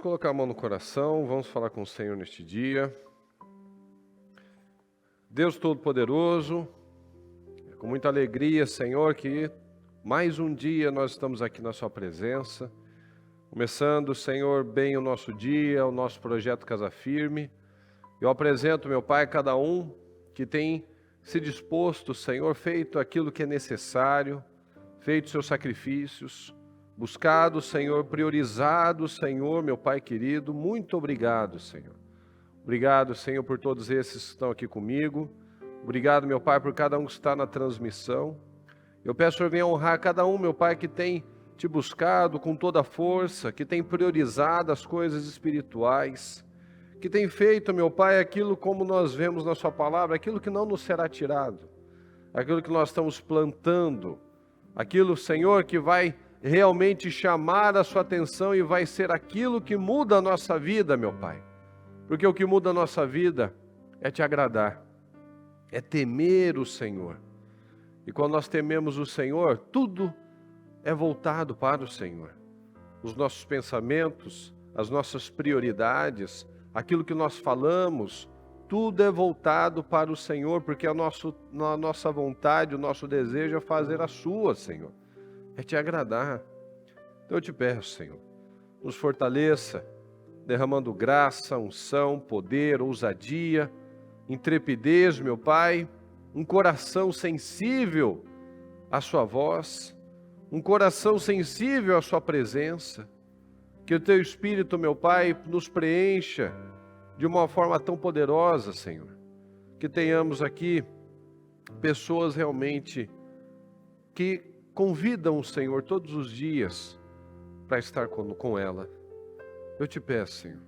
colocar a mão no coração, vamos falar com o Senhor neste dia. Deus Todo-Poderoso, é com muita alegria, Senhor, que mais um dia nós estamos aqui na Sua presença, começando, Senhor, bem o nosso dia, o nosso projeto Casa Firme. Eu apresento, meu Pai, cada um que tem se disposto, Senhor, feito aquilo que é necessário, feito seus sacrifícios, buscado, Senhor, priorizado, Senhor, meu Pai querido. Muito obrigado, Senhor. Obrigado, Senhor, por todos esses que estão aqui comigo. Obrigado, meu Pai, por cada um que está na transmissão. Eu peço, Senhor, venha honrar cada um, meu Pai, que tem te buscado com toda a força, que tem priorizado as coisas espirituais, que tem feito, meu Pai, aquilo como nós vemos na Sua palavra, aquilo que não nos será tirado, aquilo que nós estamos plantando, aquilo, Senhor, que vai realmente chamar a Sua atenção e vai ser aquilo que muda a nossa vida, meu Pai. Porque o que muda a nossa vida é Te agradar, é temer o Senhor. E quando nós tememos o Senhor, tudo é voltado para o Senhor. Os nossos pensamentos, as nossas prioridades, aquilo que nós falamos, tudo é voltado para o Senhor, porque a nossa vontade, o nosso desejo é fazer a Sua, Senhor. É Te agradar. Então eu Te peço, Senhor, nos fortaleça, derramando graça, unção, poder, ousadia, intrepidez, meu Pai, um coração sensível à Sua voz, um coração sensível à Sua presença, que o Teu Espírito, meu Pai, nos preencha de uma forma tão poderosa, Senhor, que tenhamos aqui pessoas realmente que convidam o Senhor todos os dias para estar com ela. Eu Te peço, Senhor,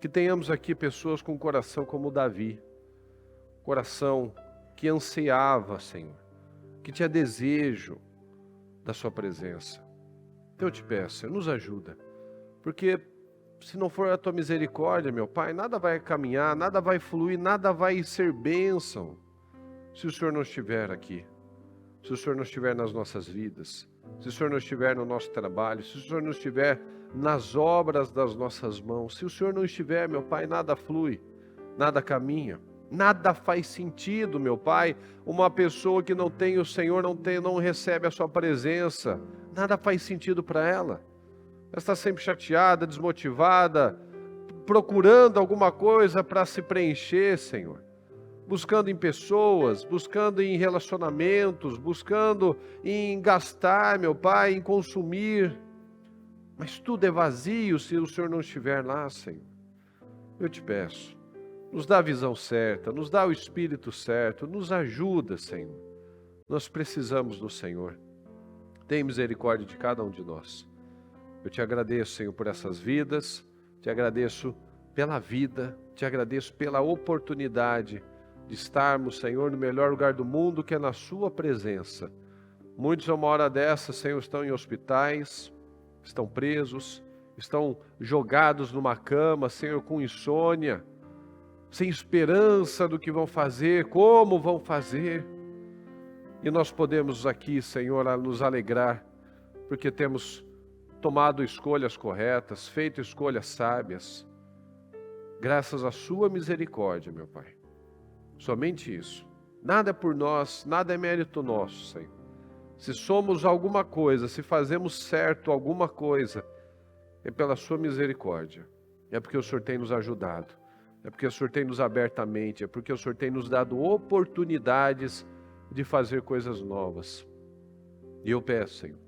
que tenhamos aqui pessoas com coração como Davi, coração que ansiava, Senhor, que tinha desejo da Sua presença. Eu Te peço, Senhor, nos ajuda, porque se não for a Tua misericórdia, meu Pai, nada vai caminhar, nada vai fluir, nada vai ser bênção, se o Senhor não estiver aqui. Se o Senhor não estiver nas nossas vidas, se o Senhor não estiver no nosso trabalho, se o Senhor não estiver nas obras das nossas mãos, se o Senhor não estiver, meu Pai, nada flui, nada caminha, nada faz sentido, meu Pai. Uma pessoa que não tem o Senhor, não recebe a Sua presença, nada faz sentido para ela. Ela está sempre chateada, desmotivada, procurando alguma coisa para se preencher, Senhor. Buscando em pessoas, buscando em relacionamentos, buscando em gastar, meu Pai, em consumir. Mas tudo é vazio se o Senhor não estiver lá, Senhor. Eu Te peço, nos dá a visão certa, nos dá o Espírito certo, nos ajuda, Senhor. Nós precisamos do Senhor. Tem misericórdia de cada um de nós. Eu Te agradeço, Senhor, por essas vidas, Te agradeço pela vida, Te agradeço pela oportunidade de estarmos, Senhor, no melhor lugar do mundo, que é na Sua presença. Muitos, a uma hora dessa, Senhor, estão em hospitais, estão presos, estão jogados numa cama, Senhor, com insônia, sem esperança do que vão fazer, como vão fazer. E nós podemos aqui, Senhor, nos alegrar, porque temos tomado escolhas corretas, feito escolhas sábias, graças à Sua misericórdia, meu Pai. Somente isso. Nada é por nós, nada é mérito nosso, Senhor. Se somos alguma coisa, se fazemos certo alguma coisa, é pela Sua misericórdia. É porque o Senhor tem nos ajudado. É porque o Senhor tem nos aberto a mente. É porque o Senhor tem nos dado oportunidades de fazer coisas novas. E eu peço, Senhor,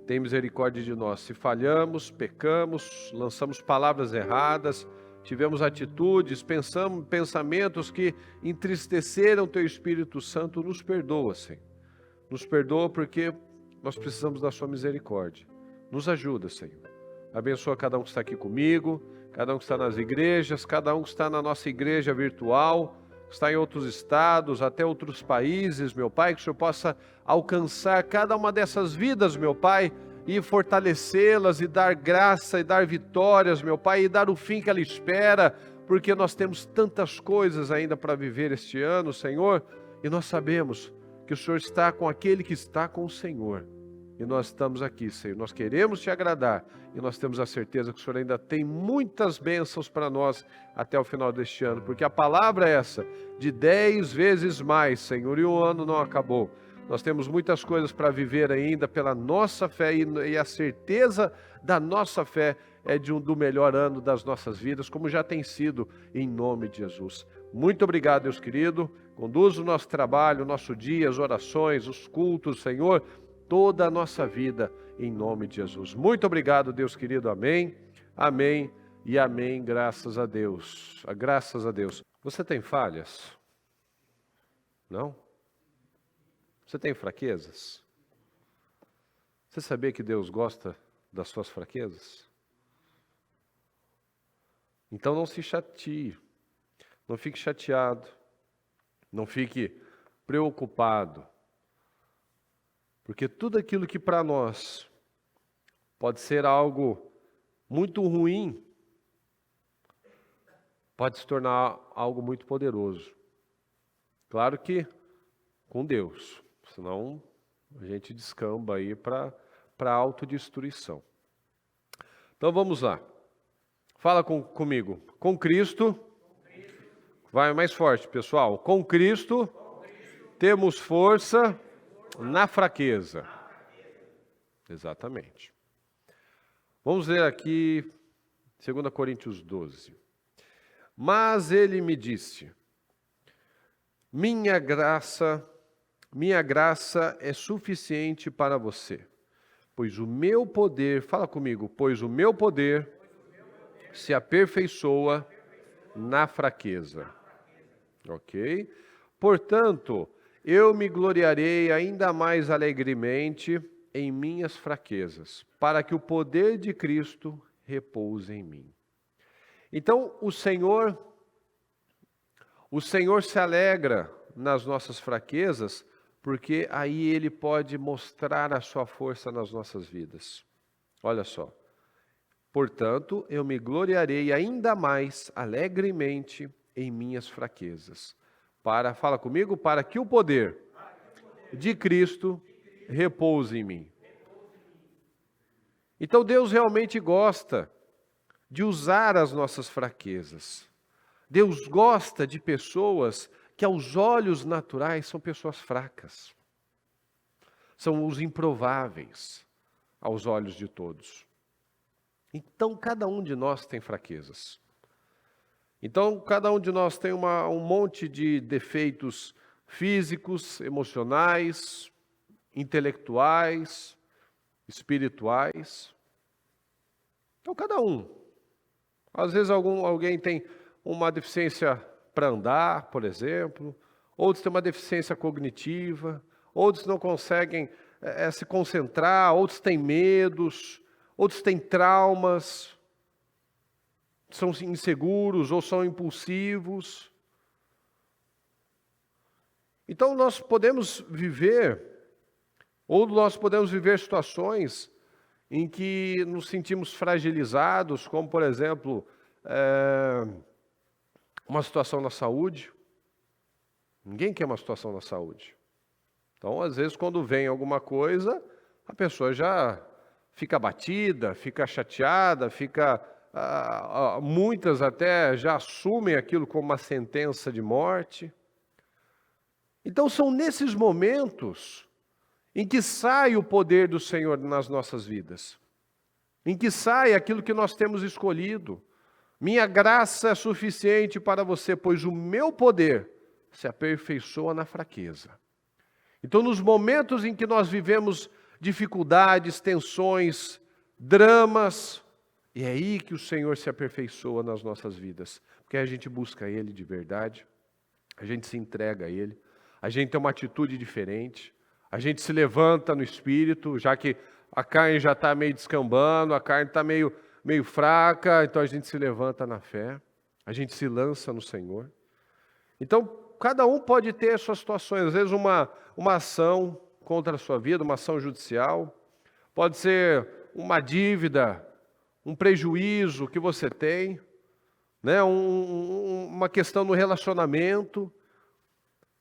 tem misericórdia de nós. Se falhamos, pecamos, lançamos palavras erradas, tivemos atitudes, pensamentos que entristeceram Teu Espírito Santo, nos perdoa, Senhor. Nos perdoa porque nós precisamos da Sua misericórdia. Nos ajuda, Senhor. Abençoa cada um que está aqui comigo, cada um que está nas igrejas, cada um que está na nossa igreja virtual, que está em outros estados, até outros países, meu Pai, que o Senhor possa alcançar cada uma dessas vidas, meu Pai, e fortalecê-las, e dar graça, e dar vitórias, meu Pai, e dar o fim que ela espera, porque nós temos tantas coisas ainda para viver este ano, Senhor, e nós sabemos que o Senhor está com aquele que está com o Senhor. E nós estamos aqui, Senhor. Nós queremos te agradar e nós temos a certeza que o Senhor ainda tem muitas bênçãos para nós até o final deste ano, porque a palavra é essa, de 10 vezes mais, Senhor, e o ano não acabou. Nós temos muitas coisas para viver ainda pela nossa fé e a certeza da nossa fé é do melhor ano das nossas vidas, como já tem sido, em nome de Jesus. Muito obrigado, Deus querido. Conduza o nosso trabalho, o nosso dia, as orações, os cultos, Senhor, toda a nossa vida, em nome de Jesus. Muito obrigado, Deus querido. Amém, amém e amém. Graças a Deus. Graças a Deus. Você tem falhas? Não? Você tem fraquezas? Você sabia que Deus gosta das suas fraquezas? Então não se chateie, não fique chateado, não fique preocupado, porque tudo aquilo que para nós pode ser algo muito ruim, pode se tornar algo muito poderoso. Claro que com Deus, senão a gente descamba aí para a autodestruição. Então vamos lá. Fala comigo. Com Cristo. Vai mais forte, pessoal. Com Cristo, temos força na fraqueza. Exatamente. Vamos ler aqui 2 Coríntios 12. Mas ele me disse: minha graça é suficiente para você, pois o meu poder, fala comigo, pois o meu poder se aperfeiçoa na fraqueza. Ok? Portanto, eu me gloriarei ainda mais alegremente em minhas fraquezas, para que o poder de Cristo repouse em mim. Então, o Senhor se alegra nas nossas fraquezas, porque aí Ele pode mostrar a sua força nas nossas vidas. Olha só. Portanto, eu me gloriarei ainda mais alegremente em minhas fraquezas. Fala comigo, para que o poder de Cristo repouse em mim. Então Deus realmente gosta de usar as nossas fraquezas. Deus gosta de pessoas que aos olhos naturais são pessoas fracas. São os improváveis aos olhos de todos. Então, cada um de nós tem fraquezas. Então, cada um de nós tem um monte de defeitos físicos, emocionais, intelectuais, espirituais. Então, cada um. Às vezes, alguém tem uma deficiência para andar, por exemplo. Outros têm uma deficiência cognitiva. Outros não conseguem se concentrar. Outros têm medos. Outros têm traumas, são inseguros ou são impulsivos. Então nós podemos viver situações em que nos sentimos fragilizados, como por exemplo, uma situação na saúde. Ninguém quer uma situação na saúde. Então, às vezes, quando vem alguma coisa, a pessoa já fica abatida, fica chateada, muitas até já assumem aquilo como uma sentença de morte. Então são nesses momentos em que sai o poder do Senhor nas nossas vidas, em que sai aquilo que nós temos escolhido. Minha graça é suficiente para você, pois o meu poder se aperfeiçoa na fraqueza. Então, nos momentos em que nós vivemos dificuldades, tensões, dramas, e é aí que o Senhor se aperfeiçoa nas nossas vidas, porque a gente busca Ele de verdade, a gente se entrega a Ele, a gente tem uma atitude diferente, a gente se levanta no espírito, já que a carne já está meio descambando, a carne está meio fraca, então a gente se levanta na fé, a gente se lança no Senhor. Então, cada um pode ter as suas situações, às vezes uma ação contra a sua vida, uma ação judicial, pode ser uma dívida, um prejuízo que você tem, né? Uma questão no relacionamento.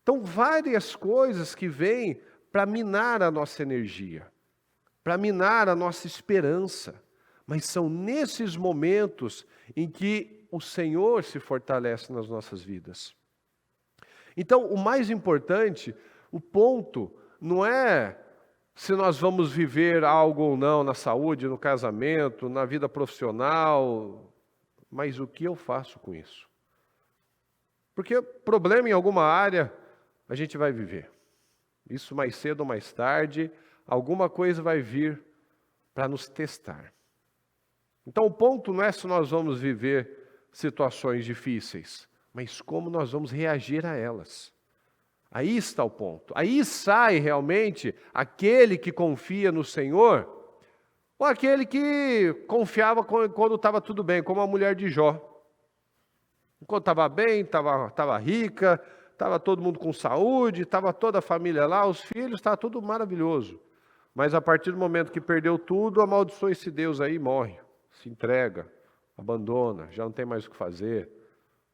Então, várias coisas que vêm para minar a nossa energia, para minar a nossa esperança. Mas são nesses momentos em que o Senhor se fortalece nas nossas vidas. Então, o mais importante, o ponto, não é se nós vamos viver algo ou não na saúde, no casamento, na vida profissional, mas o que eu faço com isso? Porque problema em alguma área a gente vai viver. Isso mais cedo ou mais tarde, alguma coisa vai vir para nos testar. Então o ponto não é se nós vamos viver situações difíceis, mas como nós vamos reagir a elas. Aí está o ponto. Aí sai realmente aquele que confia no Senhor, ou aquele que confiava quando estava tudo bem, como a mulher de Jó. Quando estava bem, estava rica, estava todo mundo com saúde, estava toda a família lá, os filhos, estava tudo maravilhoso. Mas a partir do momento que perdeu tudo, amaldiçoa esse Deus aí e morre. Se entrega, abandona, já não tem mais o que fazer,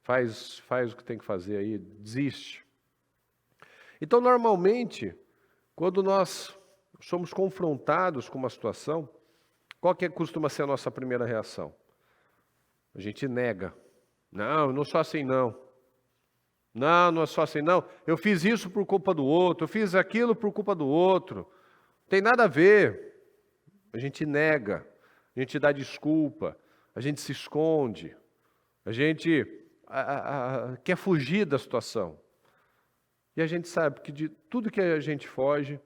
faz o que tem que fazer aí, desiste. Então, normalmente, quando nós somos confrontados com uma situação, qual que costuma ser a nossa primeira reação? A gente nega. Não, eu não sou assim não. Não, não é só assim não. Eu fiz isso por culpa do outro, eu fiz aquilo por culpa do outro. Não tem nada a ver. A gente nega, a gente dá desculpa, a gente se esconde, a gente quer fugir da situação. E a gente sabe que de tudo que a gente foge,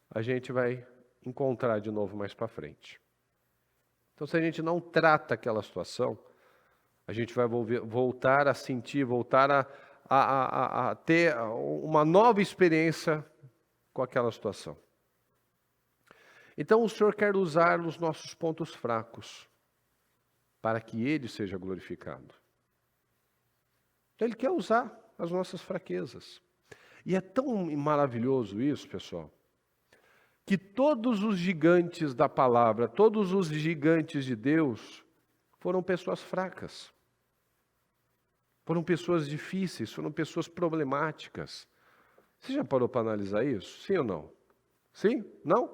a gente vai encontrar de novo mais para frente. Então, se a gente não trata aquela situação, a gente vai voltar a sentir, voltar a ter uma nova experiência com aquela situação. Então, o Senhor quer usar os nossos pontos fracos para que Ele seja glorificado. Então, Ele quer usar as nossas fraquezas. E é tão maravilhoso isso, pessoal, que todos os gigantes da palavra, todos os gigantes de Deus, foram pessoas fracas. Foram pessoas difíceis, foram pessoas problemáticas. Você já parou para analisar isso? Sim ou não? Sim? Não?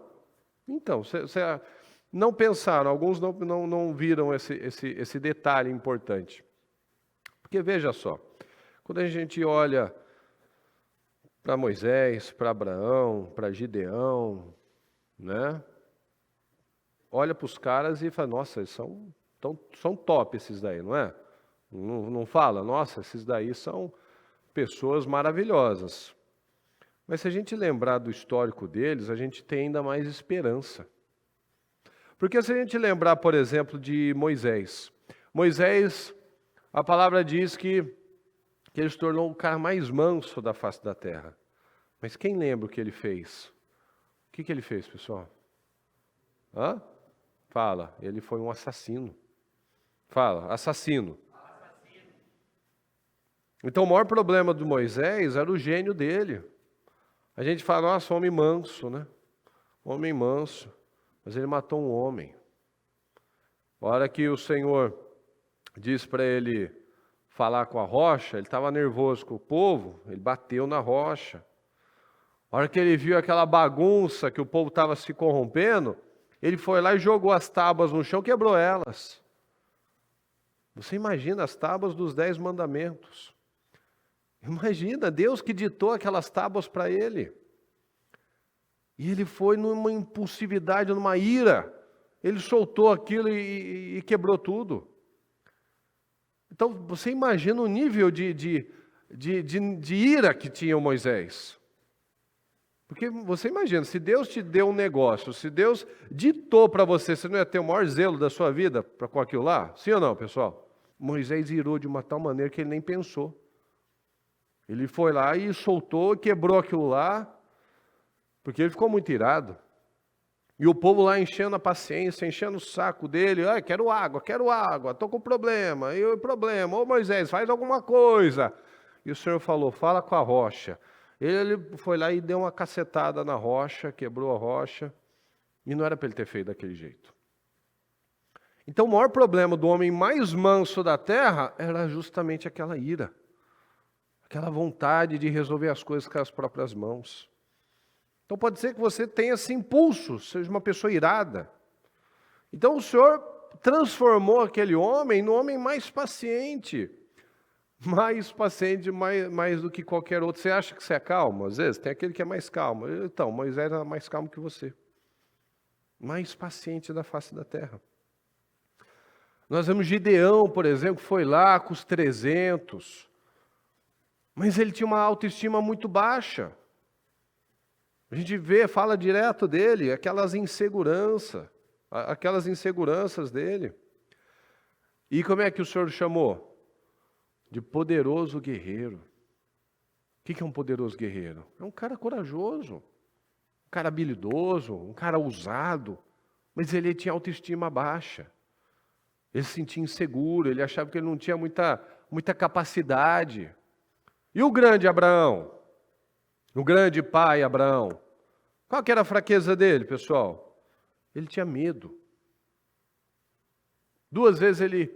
Então, não pensaram, alguns não viram esse detalhe importante. Porque veja só, quando a gente olha para Moisés, para Abraão, para Gideão, né? Olha para os caras e fala, nossa, eles são top esses daí, não é? Não fala, nossa, esses daí são pessoas maravilhosas. Mas se a gente lembrar do histórico deles, a gente tem ainda mais esperança. Porque se a gente lembrar, por exemplo, de Moisés. Moisés, a palavra diz que ele se tornou o cara mais manso da face da terra. Mas quem lembra o que ele fez? O que ele fez, pessoal? Hã? Fala, ele foi um assassino. Fala, assassino. Então o maior problema do Moisés era o gênio dele. A gente fala, nossa, homem manso, né? Homem manso. Mas ele matou um homem. A hora que o Senhor diz para ele falar com a rocha, ele estava nervoso com o povo, ele bateu na rocha. A hora que ele viu aquela bagunça que o povo estava se corrompendo, ele foi lá e jogou as tábuas no chão, quebrou elas. Você imagina as tábuas dos 10 mandamentos. Imagina, Deus que ditou aquelas tábuas para ele. E ele foi numa impulsividade, numa ira. Ele soltou aquilo e quebrou tudo. Então, você imagina o nível de ira que tinha o Moisés. Porque você imagina, se Deus te deu um negócio, se Deus ditou para você, você não ia ter o maior zelo da sua vida com aquilo lá? Sim ou não, pessoal? Moisés irou de uma tal maneira que ele nem pensou. Ele foi lá e soltou, quebrou aquilo lá, porque ele ficou muito irado. E o povo lá enchendo a paciência, enchendo o saco dele. Quero água, estou com problema. E o problema, ô Moisés, faz alguma coisa. E o Senhor falou, fala com a rocha. Ele foi lá e deu uma cacetada na rocha, quebrou a rocha. E não era para ele ter feito daquele jeito. Então o maior problema do homem mais manso da terra era justamente aquela ira. Aquela vontade de resolver as coisas com as próprias mãos. Então pode ser que você tenha esse impulso, seja uma pessoa irada. Então o Senhor transformou aquele homem no homem mais paciente, mais do que qualquer outro. Você acha que você é calmo? Às vezes tem aquele que é mais calmo. Então, Moisés era mais calmo que você. Mais paciente da face da terra. Nós vemos Gideão, por exemplo, que foi lá com os 300, mas ele tinha uma autoestima muito baixa. A gente fala direto dele, aquelas inseguranças dele. E como é que o Senhor chamou? De poderoso guerreiro. O que é um poderoso guerreiro? É um cara corajoso, um cara habilidoso, um cara ousado, mas ele tinha autoestima baixa. Ele se sentia inseguro, ele achava que ele não tinha muita capacidade. E o grande Abraão? O grande pai Abraão? Qual que era a fraqueza dele, pessoal? Ele tinha medo. 2 vezes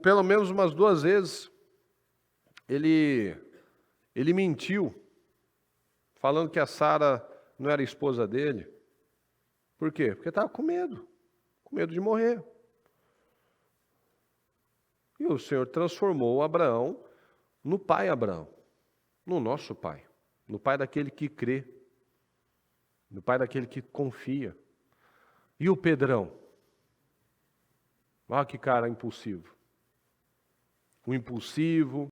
pelo menos umas 2 vezes, ele mentiu, falando que a Sara não era esposa dele. Por quê? Porque estava com medo de morrer. E o Senhor transformou Abraão no pai Abraão, no nosso pai, no pai daquele que crê, no pai daquele que confia. E o Pedrão? Olha que cara impulsivo. O impulsivo,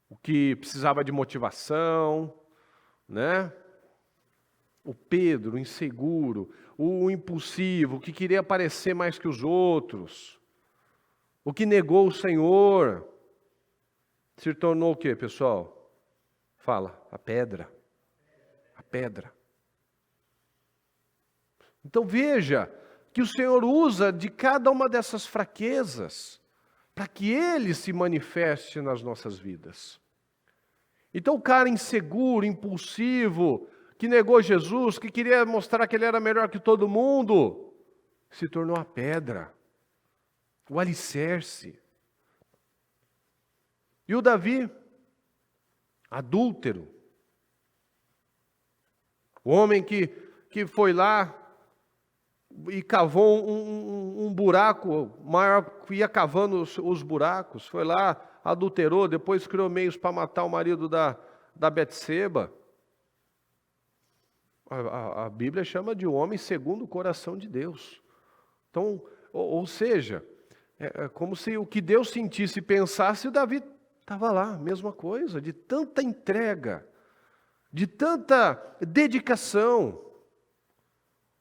o que precisava de motivação, né? O Pedro, o inseguro, o impulsivo, o que queria parecer mais que os outros, o que negou o Senhor, se tornou o quê, pessoal? Fala, a pedra. A pedra. Então veja que o Senhor usa de cada uma dessas fraquezas para que Ele se manifeste nas nossas vidas. Então o cara inseguro, impulsivo, que negou Jesus, que queria mostrar que ele era melhor que todo mundo, se tornou a pedra, o alicerce. E o Davi, adúltero, o homem que foi lá e cavou um buraco maior, ia cavando os buracos, foi lá, adulterou, depois criou meios para matar o marido da Betseba. A Bíblia chama de homem segundo o coração de Deus. Então, ou seja, é como se o que Deus sentisse e pensasse, o Davi estava lá, mesma coisa, de tanta entrega, de tanta dedicação.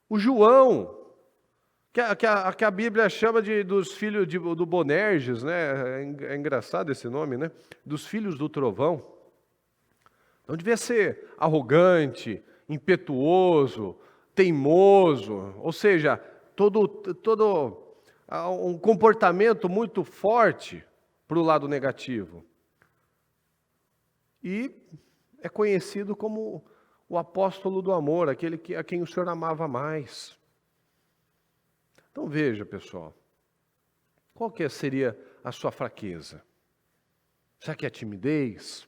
O João, que a Bíblia chama dos filhos do Bonerges, né? É engraçado esse nome, né? Dos filhos do trovão. Não devia ser arrogante, impetuoso, teimoso, ou seja, todo um comportamento muito forte para o lado negativo. E é conhecido como o apóstolo do amor, aquele a quem o Senhor amava mais. Então veja, pessoal, qual que seria a sua fraqueza? Será que é a timidez?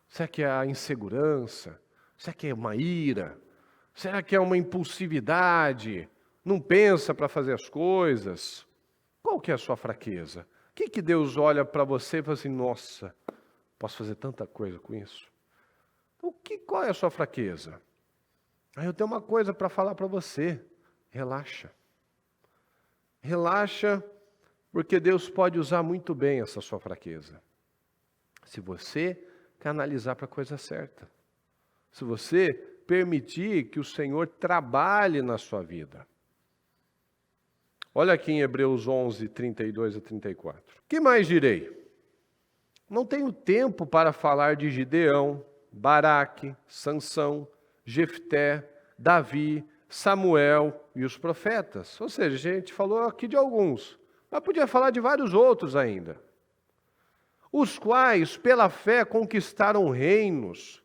Será que é a insegurança? Será que é uma ira? Será que é uma impulsividade? Não pensa para fazer as coisas? Qual que é a sua fraqueza? O que Deus olha para você e fala assim, nossa, posso fazer tanta coisa com isso? Então, qual é a sua fraqueza? Eu tenho uma coisa para falar para você. Relaxa. Relaxa, porque Deus pode usar muito bem essa sua fraqueza. Se você canalizar para a coisa certa. Se você permitir que o Senhor trabalhe na sua vida. Olha aqui em Hebreus 11, 32 a 34. Que mais direi? Não tenho tempo para falar de Gideão, Baraque, Sansão, Jefté, Davi, Samuel e os profetas. Ou seja, a gente falou aqui de alguns, mas podia falar de vários outros ainda. Os quais, pela fé, conquistaram reinos,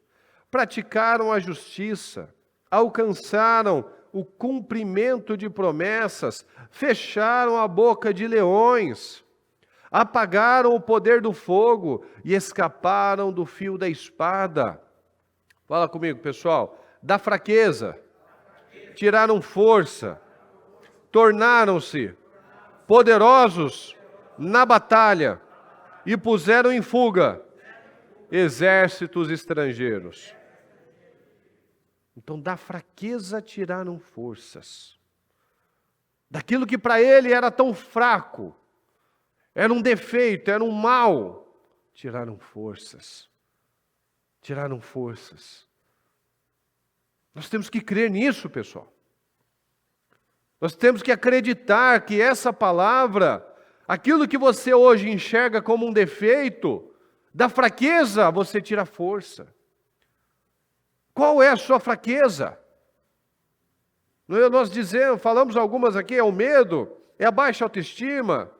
praticaram a justiça, alcançaram o cumprimento de promessas, fecharam a boca de leões, apagaram o poder do fogo e escaparam do fio da espada. Fala comigo, pessoal. da fraqueza tiraram força, tornaram-se poderosos na batalha e puseram em fuga exércitos estrangeiros. Então, da fraqueza tiraram forças. Daquilo que para ele era tão fraco, era um defeito, era um mal, tiraram forças. Tiraram forças. Nós temos que crer nisso, pessoal. Nós temos que acreditar que essa palavra, aquilo que você hoje enxerga como um defeito, da fraqueza você tira força. Qual é a sua fraqueza? Nós falamos algumas aqui, é o medo, é a baixa autoestima,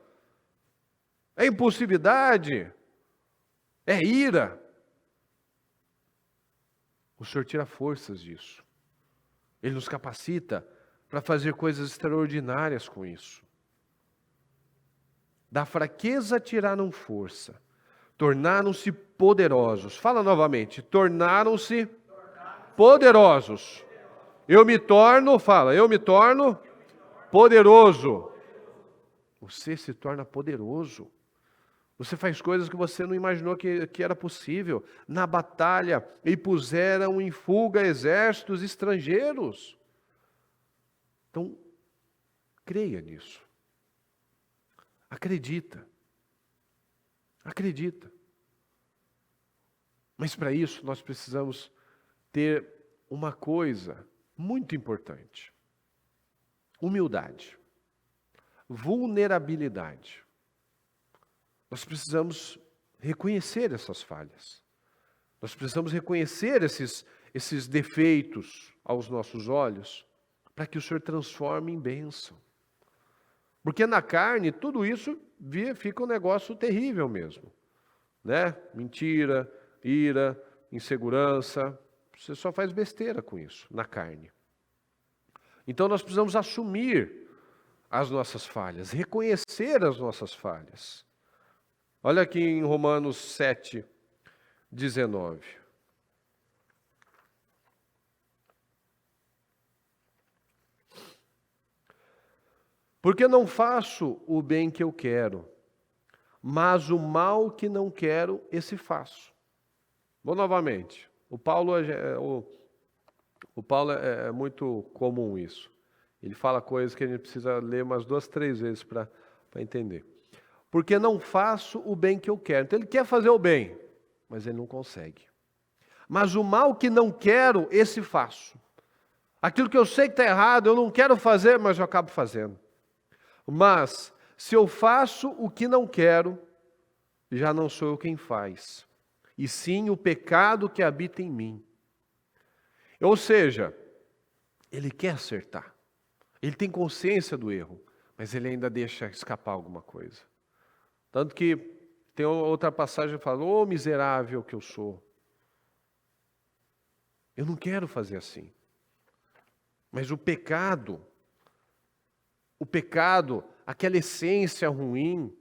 é a impulsividade, é ira. O Senhor tira forças disso. Ele nos capacita para fazer coisas extraordinárias com isso. Da fraqueza tiraram força, tornaram-se poderosos. Fala novamente, tornaram-se poderosos. Eu me torno poderoso. Você se torna poderoso. Você faz coisas que você não imaginou que era possível. Na batalha, e puseram em fuga exércitos estrangeiros. Então, creia nisso. Acredita. Acredita. Mas para isso nós precisamos ter uma coisa muito importante. Humildade. Vulnerabilidade. Nós precisamos reconhecer essas falhas. Nós precisamos reconhecer esses defeitos aos nossos olhos, para que o Senhor transforme em bênção. Porque na carne, tudo isso fica um negócio terrível mesmo. Né? Mentira, ira, insegurança. Você só faz besteira com isso, na carne. Então nós precisamos assumir as nossas falhas, reconhecer as nossas falhas. Olha aqui em Romanos 7, 19. Porque não faço o bem que eu quero, mas o mal que não quero, esse faço. Vou novamente. O Paulo é muito comum isso. Ele fala coisas que a gente precisa ler umas 2, 3 vezes para entender. Porque não faço o bem que eu quero. Então ele quer fazer o bem, mas ele não consegue. Mas o mal que não quero, esse faço. Aquilo que eu sei que está errado, eu não quero fazer, mas eu acabo fazendo. Mas, se eu faço o que não quero, já não sou eu quem faz, e sim o pecado que habita em mim. Ou seja, ele quer acertar. Ele tem consciência do erro, mas ele ainda deixa escapar alguma coisa. Tanto que tem outra passagem que fala, ô miserável que eu sou. Eu não quero fazer assim. Mas o pecado, aquela essência ruim,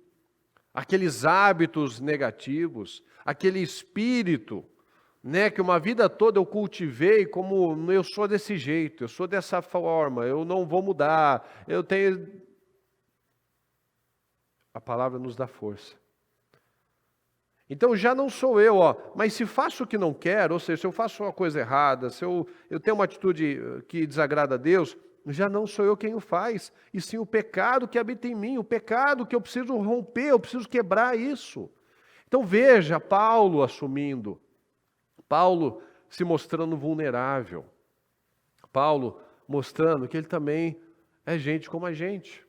aqueles hábitos negativos, aquele espírito, né, que uma vida toda eu cultivei como eu sou desse jeito, eu sou dessa forma, eu não vou mudar, eu tenho... A palavra nos dá força. Então já não sou eu, mas se faço o que não quero, ou seja, se eu faço uma coisa errada, se eu tenho uma atitude que desagrada a Deus, já não sou eu quem o faz, e sim o pecado que habita em mim, o pecado que eu preciso romper, eu preciso quebrar isso. Então veja Paulo assumindo, Paulo se mostrando vulnerável, Paulo mostrando que ele também é gente como a gente.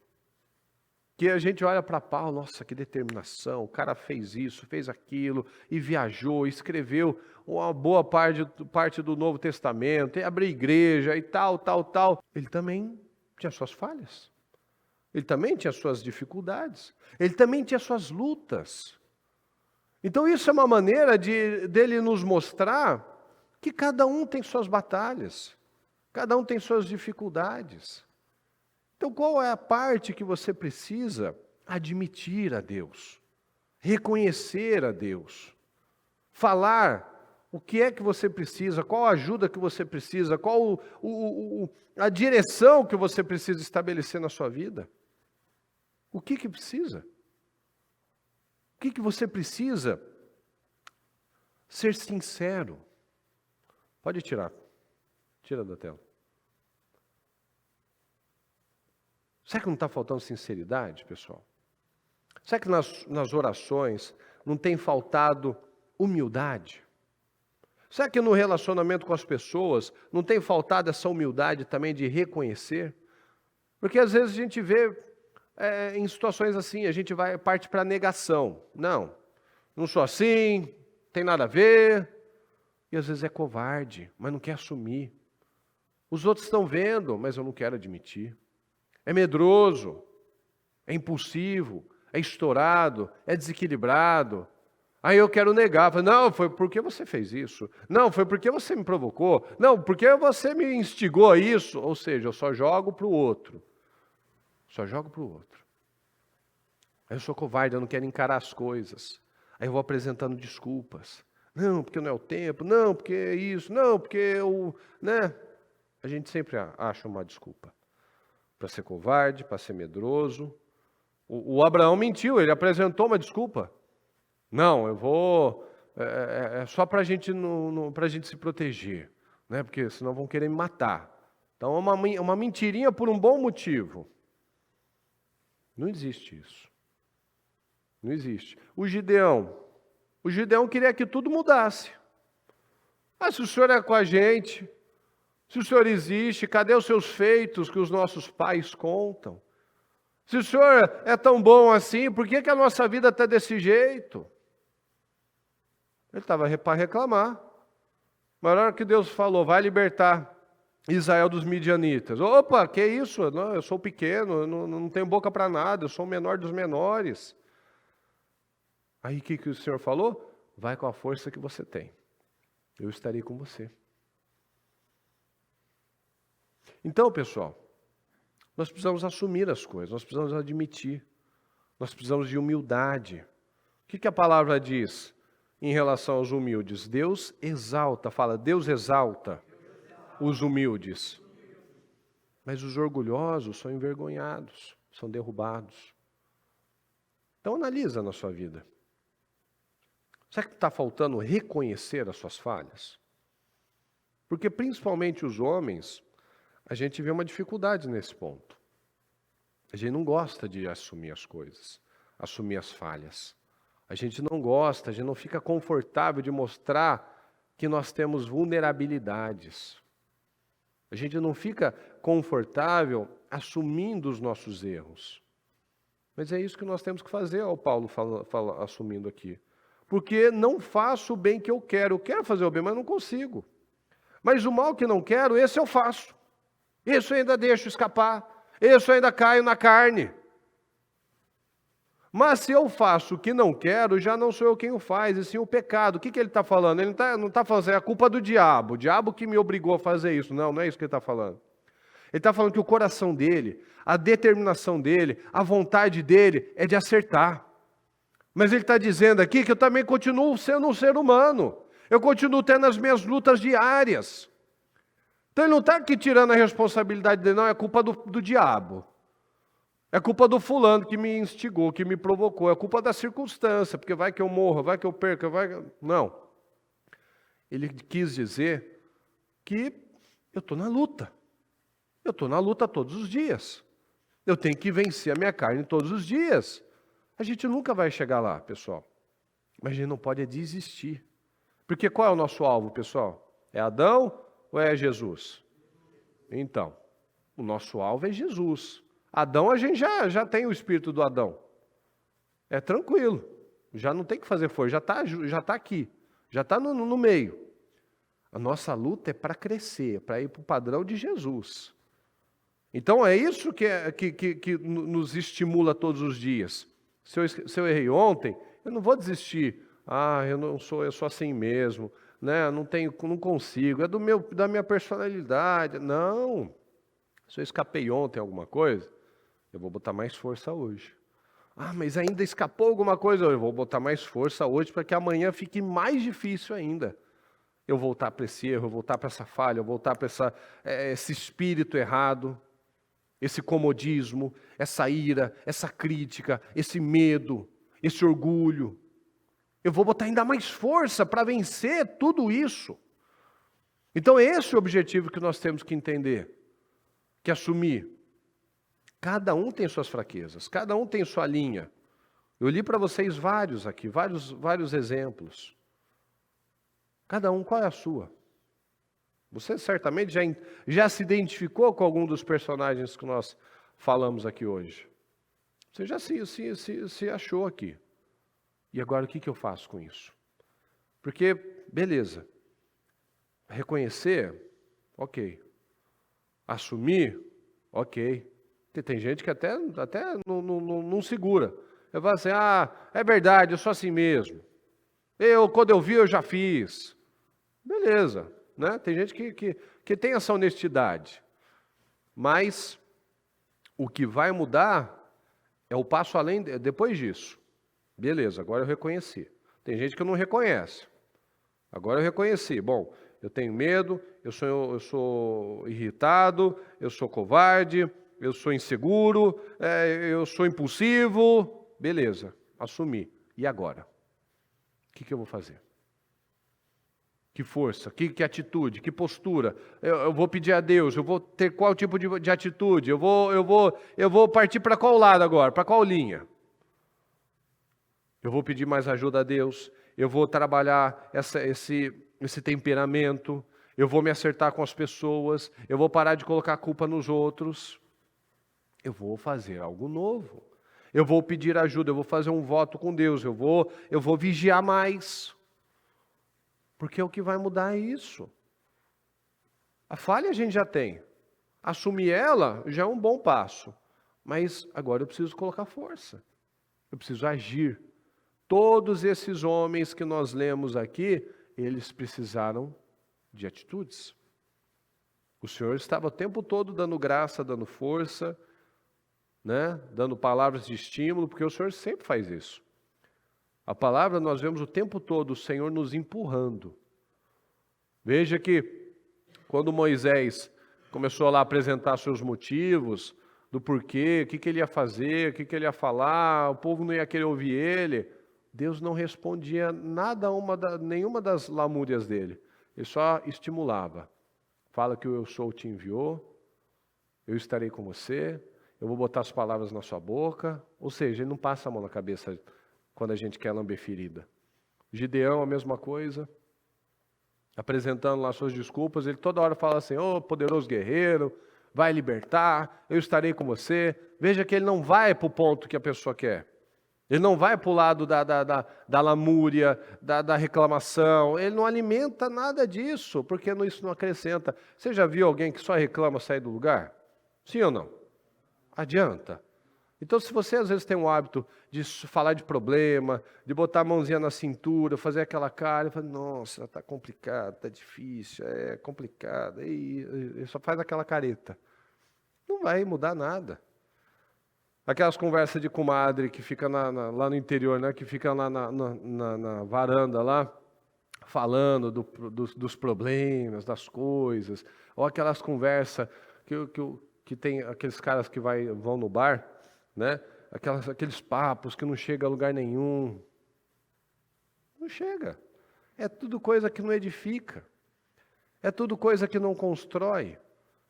Que a gente olha para Paulo, nossa, que determinação, o cara fez isso, fez aquilo, e viajou, escreveu uma boa parte do Novo Testamento, e abriu igreja e tal. Ele também tinha suas falhas, ele também tinha suas dificuldades, ele também tinha suas lutas. Então isso é uma maneira dele nos mostrar que cada um tem suas batalhas, cada um tem suas dificuldades. Então, qual é a parte que você precisa admitir a Deus, reconhecer a Deus, falar O que é que você precisa? Qual a ajuda que você precisa? Qual a direção que você precisa estabelecer na sua vida? O que precisa? O que você precisa? Ser sincero. Pode tirar. Tira da tela. Será que não está faltando sinceridade, pessoal? Será que nas orações não tem faltado humildade? Será que no relacionamento com as pessoas não tem faltado essa humildade também de reconhecer? Porque às vezes a gente vê em situações assim, a gente parte para a negação. Não sou assim, tem nada a ver. E às vezes é covarde, mas não quer assumir. Os outros estão vendo, mas eu não quero admitir. É medroso, é impulsivo, é estourado, é desequilibrado. Aí eu quero negar, não, foi porque você fez isso. Não, foi porque você me provocou. Não, porque você me instigou a isso. Ou seja, eu só jogo para o outro. Só jogo para o outro. Aí eu sou covarde, eu não quero encarar as coisas. Aí eu vou apresentando desculpas. Não, porque não é o tempo. Não, porque é isso. Não, porque eu... né? A gente sempre acha uma desculpa. Para ser covarde, para ser medroso. O Abraão mentiu, ele apresentou uma desculpa. Não, eu vou... É só para a gente se proteger, né? Porque senão vão querer me matar. Então é uma mentirinha por um bom motivo. Não existe isso. Não existe. O Gideão queria que tudo mudasse. Se o Senhor é com a gente, se o Senhor existe, cadê os seus feitos que os nossos pais contam? Se o Senhor é tão bom assim, por que a nossa vida está desse jeito? Ele estava para reclamar. Mas na hora que Deus falou, vai libertar Israel dos midianitas. Opa, que isso? Não, eu sou pequeno, eu não tenho boca para nada, eu sou o menor dos menores. Aí o que o Senhor falou? Vai com a força que você tem. Eu estarei com você. Então, pessoal, nós precisamos assumir as coisas, nós precisamos admitir, nós precisamos de humildade. O que a palavra diz em relação aos humildes? Deus exalta, fala, Deus exalta os humildes. Mas os orgulhosos são envergonhados, são derrubados. Então analisa na sua vida. Será que está faltando reconhecer as suas falhas? Porque principalmente os homens, a gente vê uma dificuldade nesse ponto. A gente não gosta de assumir as coisas, assumir as falhas. A gente não gosta, a gente não fica confortável de mostrar que nós temos vulnerabilidades. A gente não fica confortável assumindo os nossos erros. Mas é isso que nós temos que fazer, o Paulo fala assumindo aqui. Porque não faço o bem que eu quero fazer o bem, mas não consigo. Mas o mal que não quero, esse eu faço. Esse eu ainda deixo escapar. Esse eu ainda caio na carne. Mas se eu faço o que não quero, já não sou eu quem o faz, e sim o pecado. O que ele está falando? Ele não está falando assim, é a culpa do diabo. O diabo que me obrigou a fazer isso. Não é isso que ele está falando. Ele está falando que o coração dele, a determinação dele, a vontade dele é de acertar. Mas ele está dizendo aqui que eu também continuo sendo um ser humano. Eu continuo tendo as minhas lutas diárias. Então ele não está aqui tirando a responsabilidade dele, não, é culpa do diabo. É culpa do fulano que me instigou, que me provocou. É culpa da circunstância, porque vai que eu morro, vai que eu perca, Não. Ele quis dizer que eu estou na luta. Eu estou na luta todos os dias. Eu tenho que vencer a minha carne todos os dias. A gente nunca vai chegar lá, pessoal. Mas a gente não pode desistir. Porque qual é o nosso alvo, pessoal? É Adão ou é Jesus? Então, o nosso alvo é Jesus. Adão, a gente já tem o espírito do Adão. É tranquilo. Já não tem que fazer força, já tá aqui. Já está no meio. A nossa luta é para crescer, para ir para o padrão de Jesus. Então é isso que nos estimula todos os dias. Se eu errei ontem, eu não vou desistir. Eu sou assim mesmo, né? Não consigo, é da minha personalidade. Não. Se eu escapei ontem alguma coisa, eu vou botar mais força hoje. Mas ainda escapou alguma coisa, eu vou botar mais força hoje para que amanhã fique mais difícil ainda. eu voltar para esse erro, eu voltar para essa falha, eu voltar para esse espírito errado, esse comodismo, essa ira, essa crítica, esse medo, esse orgulho. Eu vou botar ainda mais força para vencer tudo isso. Então esse é o objetivo que nós temos que entender, que assumir. Cada um tem suas fraquezas, cada um tem sua linha. Eu li para vocês vários aqui, vários exemplos. Cada um, qual é a sua? Você certamente já se identificou com algum dos personagens que nós falamos aqui hoje. Você já se achou aqui. E agora o que eu faço com isso? Porque, beleza, reconhecer, ok. Assumir, ok. Porque tem gente que até não segura. Eu falo assim, é verdade, eu sou assim mesmo. Quando eu vi, eu já fiz. Beleza, né? Tem gente que tem essa honestidade. Mas o que vai mudar é o passo além, depois disso. Beleza, agora eu reconheci. Tem gente que não reconhece. Agora eu reconheci. Bom, eu tenho medo, eu sou irritado, eu sou covarde, eu sou inseguro, eu sou impulsivo. Beleza, assumi. E agora? O que eu vou fazer? Que força, que atitude, que postura? Eu vou pedir a Deus, eu vou ter qual tipo de atitude? Eu vou partir para qual lado agora? Para qual linha? Eu vou pedir mais ajuda a Deus, eu vou trabalhar esse temperamento, eu vou me acertar com as pessoas, eu vou parar de colocar a culpa nos outros. Eu vou fazer algo novo. Eu vou pedir ajuda, eu vou fazer um voto com Deus, eu vou vigiar mais. Porque o que vai mudar é isso. A falha a gente já tem. Assumir ela já é um bom passo. Mas agora eu preciso colocar força. Eu preciso agir. Todos esses homens que nós lemos aqui, eles precisaram de atitudes. O Senhor estava o tempo todo dando graça, dando força, né? Dando palavras de estímulo, porque o Senhor sempre faz isso. A palavra nós vemos o tempo todo o Senhor nos empurrando. Veja que quando Moisés começou lá a apresentar seus motivos, do porquê, o que ele ia fazer, o que ele ia falar, o povo não ia querer ouvir ele, Deus não respondia nada nenhuma das lamúrias dele. Ele só estimulava. Fala que o eu sou te enviou, eu estarei com você, eu vou botar as palavras na sua boca. Ou seja, ele não passa a mão na cabeça quando a gente quer lamber ferida. Gideão, a mesma coisa. Apresentando lá suas desculpas, ele toda hora fala assim, poderoso guerreiro, vai libertar, eu estarei com você. Veja que ele não vai para o ponto que a pessoa quer. Ele não vai para o lado da lamúria, da reclamação. Ele não alimenta nada disso, porque isso não acrescenta. Você já viu alguém que só reclama sair do lugar? Sim ou não? Adianta. Então, se você às vezes tem um hábito de falar de problema, de botar a mãozinha na cintura, fazer aquela cara, e falar, nossa, está complicado, está difícil, é complicado, e só faz aquela careta. Não vai mudar nada. Aquelas conversas de comadre que fica lá no interior, né, que fica lá na varanda lá, falando dos problemas, das coisas, ou aquelas conversas que tem aqueles caras que vão no bar, né? Aqueles papos que não chega a lugar nenhum. Não chega. É tudo coisa que não edifica. É tudo coisa que não constrói.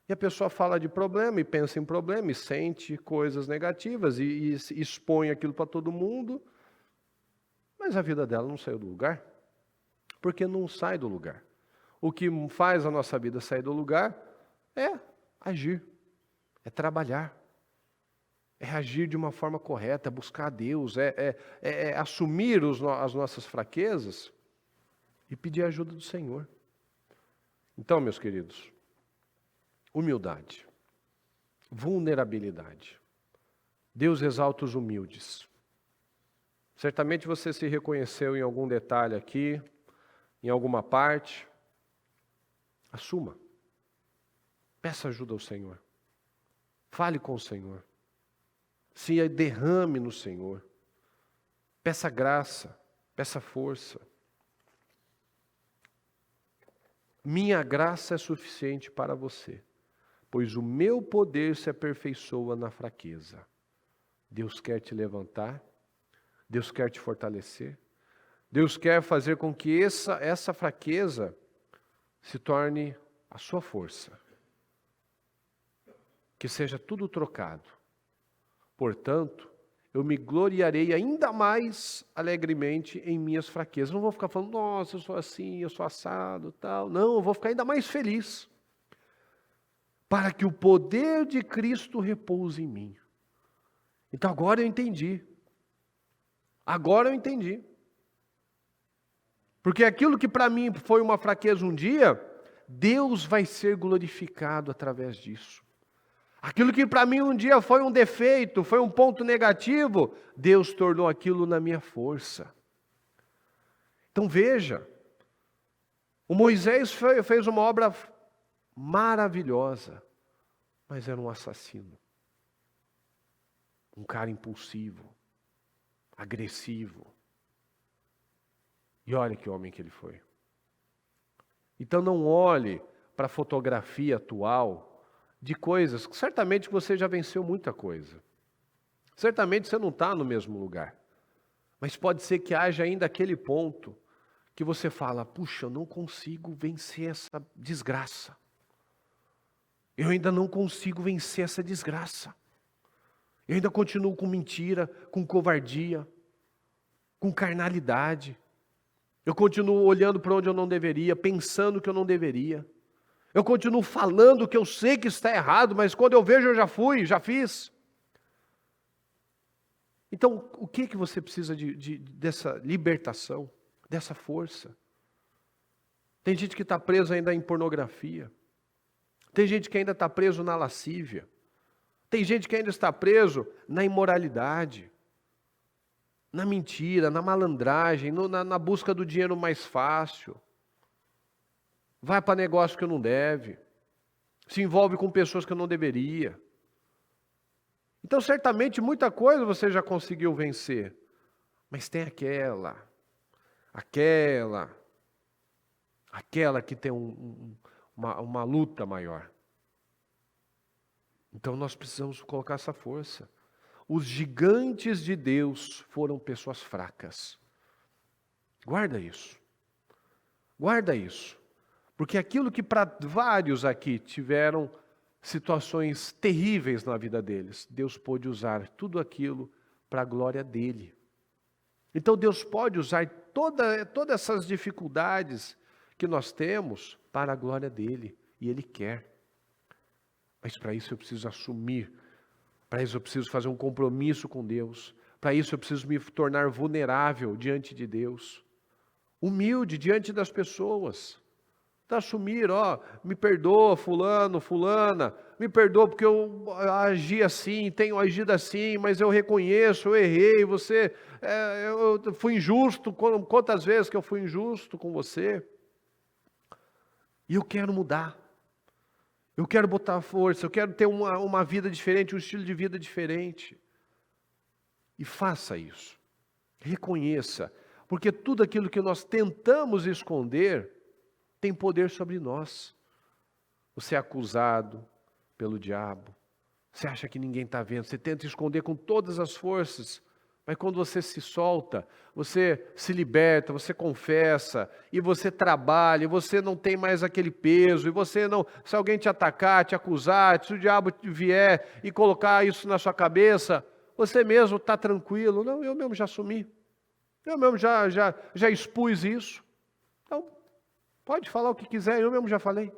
E a pessoa fala de problema e pensa em problema e sente coisas negativas e expõe aquilo para todo mundo. Mas a vida dela não saiu do lugar. Porque não sai do lugar. O que faz a nossa vida sair do lugar é agir. É trabalhar. É agir de uma forma correta, é buscar a Deus, é assumir as nossas fraquezas e pedir a ajuda do Senhor. Então, meus queridos, humildade, vulnerabilidade. Deus exalta os humildes. Certamente você se reconheceu em algum detalhe aqui, em alguma parte. Assuma. Peça ajuda ao Senhor. Fale com o Senhor. Se derrame no Senhor. Peça graça, peça força. minha graça é suficiente para você, pois o meu poder se aperfeiçoa na fraqueza. Deus quer te levantar, Deus quer te fortalecer, Deus quer fazer com que essa fraqueza se torne a sua força. Que seja tudo trocado. Portanto, eu me gloriarei ainda mais alegremente em minhas fraquezas. Não vou ficar falando, nossa, eu sou assim, eu sou assado, tal. Não, eu vou ficar ainda mais feliz. Para que o poder de Cristo repouse em mim. Então agora eu entendi. Agora eu entendi. Porque aquilo que para mim foi uma fraqueza um dia, Deus vai ser glorificado através disso. Aquilo que para mim um dia foi um defeito, foi um ponto negativo, Deus tornou aquilo na minha força. Então veja, o Moisés fez uma obra maravilhosa, mas era um assassino. Um cara impulsivo, agressivo. E olha que homem que ele foi. Então não olhe para a fotografia atual de coisas que certamente você já venceu muita coisa. Certamente você não está no mesmo lugar. Mas pode ser que haja ainda aquele ponto que você fala, puxa, eu não consigo vencer essa desgraça. Eu ainda não consigo vencer essa desgraça. Eu ainda continuo com mentira, com covardia, com carnalidade. Eu continuo olhando para onde eu não deveria, pensando que eu não deveria. Eu continuo falando que eu sei que está errado, mas quando eu vejo eu já fui, já fiz. Então, o que você precisa dessa libertação, dessa força? Tem gente que está preso ainda em pornografia. Tem gente que ainda está preso na lascívia. Tem gente que ainda está preso na imoralidade, na mentira, na malandragem, na busca do dinheiro mais fácil. Vai para negócio que não deve. Se envolve com pessoas que não deveria. Então, certamente, muita coisa você já conseguiu vencer. Mas tem aquela que tem uma luta maior. Então, nós precisamos colocar essa força. Os gigantes de Deus foram pessoas fracas. Guarda isso. Guarda isso. Porque aquilo que para vários aqui tiveram situações terríveis na vida deles, Deus pôde usar tudo aquilo para a glória dele. Então Deus pode usar todas essas dificuldades que nós temos para a glória dele. E ele quer. Mas para isso eu preciso assumir. Para isso eu preciso fazer um compromisso com Deus. Para isso eu preciso me tornar vulnerável diante de Deus. Humilde diante das pessoas. Para assumir, me perdoa fulano, fulana, me perdoa porque eu agi assim, tenho agido assim, mas eu reconheço, eu errei, eu fui injusto, quantas vezes que eu fui injusto com você? E eu quero mudar, eu quero botar força, eu quero ter uma vida diferente, um estilo de vida diferente. E faça isso, reconheça, porque tudo aquilo que nós tentamos esconder, tem poder sobre nós. Você é acusado pelo diabo. Você acha que ninguém está vendo. Você tenta esconder com todas as forças. Mas quando você se solta, você se liberta, você confessa, e você trabalha, e você não tem mais aquele peso, e você não... Se alguém te atacar, te acusar, se o diabo vier e colocar isso na sua cabeça, você mesmo está tranquilo. Não, eu mesmo já assumi. Eu mesmo já expus isso. Então, pode falar o que quiser, eu mesmo já falei.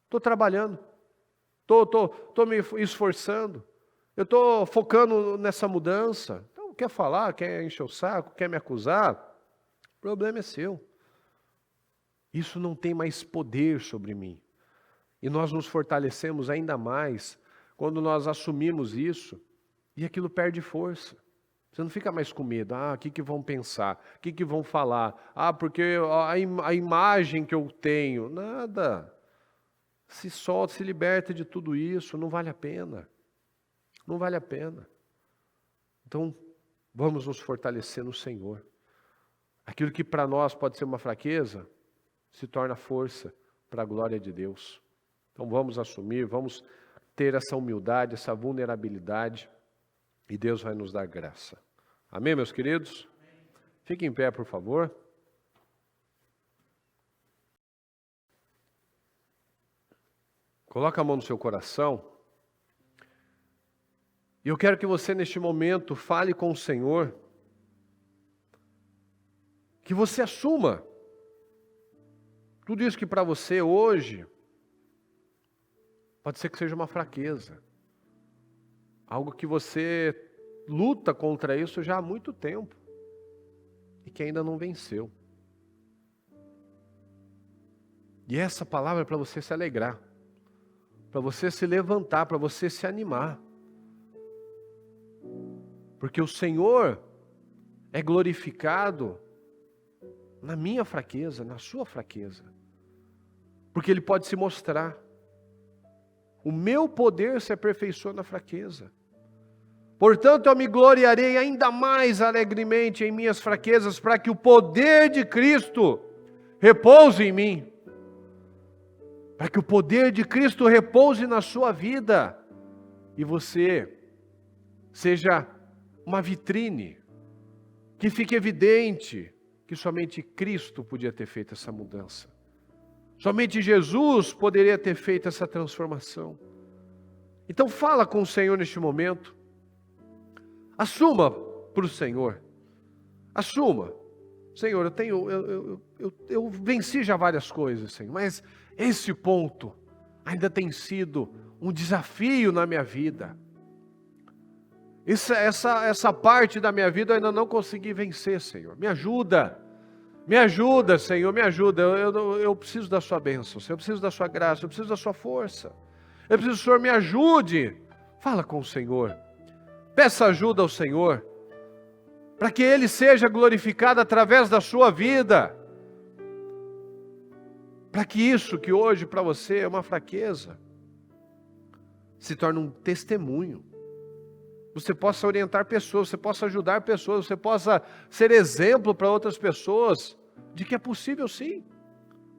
Estou trabalhando. Estou me esforçando. Eu estou focando nessa mudança. Então, quer falar, quer encher o saco, quer me acusar? O problema é seu. Isso não tem mais poder sobre mim. E nós nos fortalecemos ainda mais quando nós assumimos isso e aquilo perde força. Você não fica mais com medo. O que vão pensar? O que vão falar? Porque a imagem que eu tenho. Nada. Se solta, se liberta de tudo isso. Não vale a pena. Não vale a pena. Então, vamos nos fortalecer no Senhor. Aquilo que para nós pode ser uma fraqueza, se torna força para a glória de Deus. Então vamos assumir, vamos ter essa humildade, essa vulnerabilidade, e Deus vai nos dar graça. Amém, meus queridos? Fiquem em pé, por favor. Coloca a mão no seu coração. E eu quero que você, neste momento, fale com o Senhor, que você assuma tudo isso que para você hoje pode ser que seja uma fraqueza. Algo que você luta contra isso já há muito tempo e que ainda não venceu. E essa palavra é para você se alegrar, para você se levantar, para você se animar. Porque o Senhor é glorificado na minha fraqueza, na sua fraqueza. Porque Ele pode se mostrar. O meu poder se aperfeiçoa na fraqueza. Portanto, eu me gloriarei ainda mais alegremente em minhas fraquezas, para que o poder de Cristo repouse em mim. Para que o poder de Cristo repouse na sua vida. E você seja uma vitrine, que fique evidente que somente Cristo podia ter feito essa mudança. Somente Jesus poderia ter feito essa transformação. Então fala com o Senhor neste momento. Assuma para o Senhor. Assuma. Senhor, eu venci já várias coisas, Senhor, mas esse ponto ainda tem sido um desafio na minha vida. Essa parte da minha vida eu ainda não consegui vencer, Senhor. Me ajuda, Senhor, me ajuda. Eu preciso da sua bênção, Senhor. Eu preciso da sua graça, eu preciso da sua força. Eu preciso que o Senhor me ajude. Fala com o Senhor. Peça ajuda ao Senhor, para que Ele seja glorificado através da sua vida. Para que isso que hoje para você é uma fraqueza, se torne um testemunho. Você possa orientar pessoas, você possa ajudar pessoas, você possa ser exemplo para outras pessoas de que é possível sim.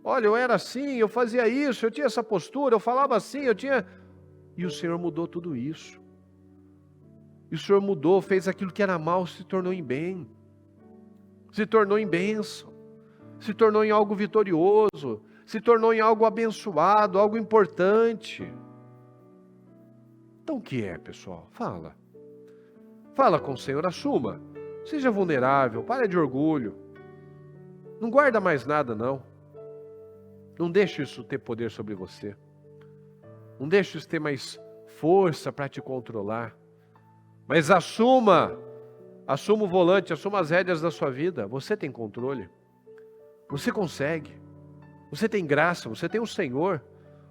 Olha, eu era assim, eu fazia isso, eu tinha essa postura, eu falava assim, eu tinha... E o Senhor mudou tudo isso. E o Senhor mudou, fez aquilo que era mal, se tornou em bem. Se tornou em bênção. Se tornou em algo vitorioso. Se tornou em algo abençoado, algo importante. Então o que é, pessoal? Fala. Fala com o Senhor, assuma. Seja vulnerável, pare de orgulho. Não guarda mais nada, não. Não deixe isso ter poder sobre você. Não deixe isso ter mais força para te controlar. Mas assuma o volante, assuma as rédeas da sua vida. Você tem controle. Você consegue. Você tem graça, você tem o Senhor.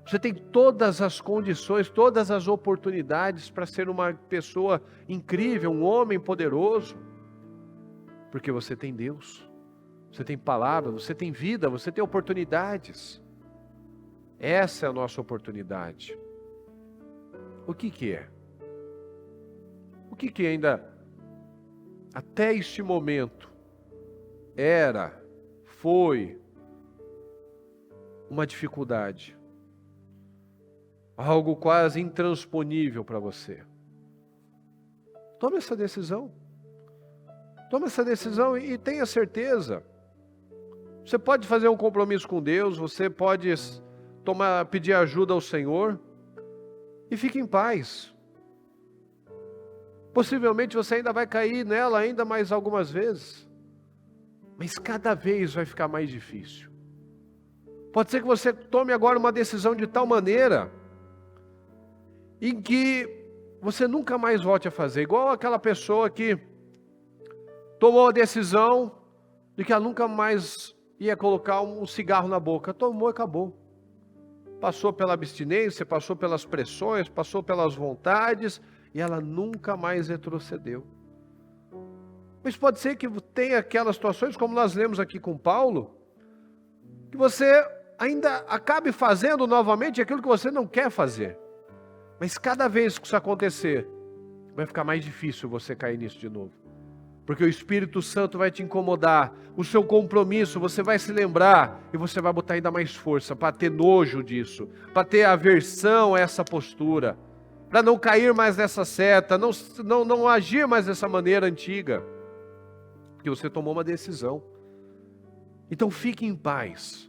Você tem todas as condições, todas as oportunidades para ser uma pessoa incrível, um homem poderoso. Porque você tem Deus. Você tem palavra, você tem vida, você tem oportunidades. Essa é a nossa oportunidade. O que é? O que ainda, até este momento, foi uma dificuldade? Algo quase intransponível para você. Tome essa decisão. Tome essa decisão e tenha certeza. Você pode fazer um compromisso com Deus, você pode pedir ajuda ao Senhor e fique em paz. Possivelmente você ainda vai cair nela ainda mais algumas vezes, mas cada vez vai ficar mais difícil. Pode ser que você tome agora uma decisão de tal maneira em que você nunca mais volte a fazer, igual aquela pessoa que tomou a decisão de que ela nunca mais ia colocar um cigarro na boca. Tomou e acabou. Passou pela abstinência, passou pelas pressões, passou pelas vontades, e ela nunca mais retrocedeu. Mas pode ser que tenha aquelas situações, como nós lemos aqui com Paulo, que você ainda acabe fazendo novamente aquilo que você não quer fazer. Mas cada vez que isso acontecer, vai ficar mais difícil você cair nisso de novo. Porque o Espírito Santo vai te incomodar, o seu compromisso, você vai se lembrar e você vai botar ainda mais força para ter nojo disso, para ter aversão a essa postura, para não cair mais nessa seta, não agir mais dessa maneira antiga, porque você tomou uma decisão. Então fique em paz,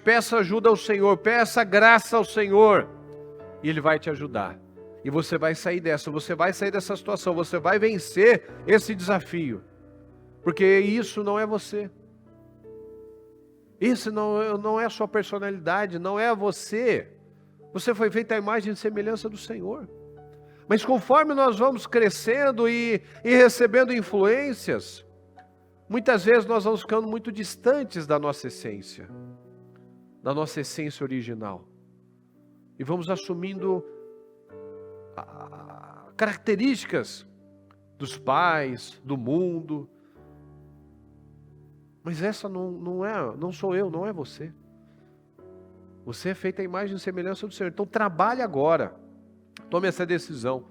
peça ajuda ao Senhor, peça graça ao Senhor, e Ele vai te ajudar. E você vai sair dessa situação, você vai vencer esse desafio. Porque isso não é você. Isso não é a sua personalidade, não é você. Você foi feito à imagem e semelhança do Senhor. Mas conforme nós vamos crescendo e recebendo influências, muitas vezes nós vamos ficando muito distantes da nossa essência original. E vamos assumindo características dos pais, do mundo. Mas essa não sou eu, não é você. Você é feito à imagem e semelhança do Senhor. Então trabalhe agora. Tome essa decisão.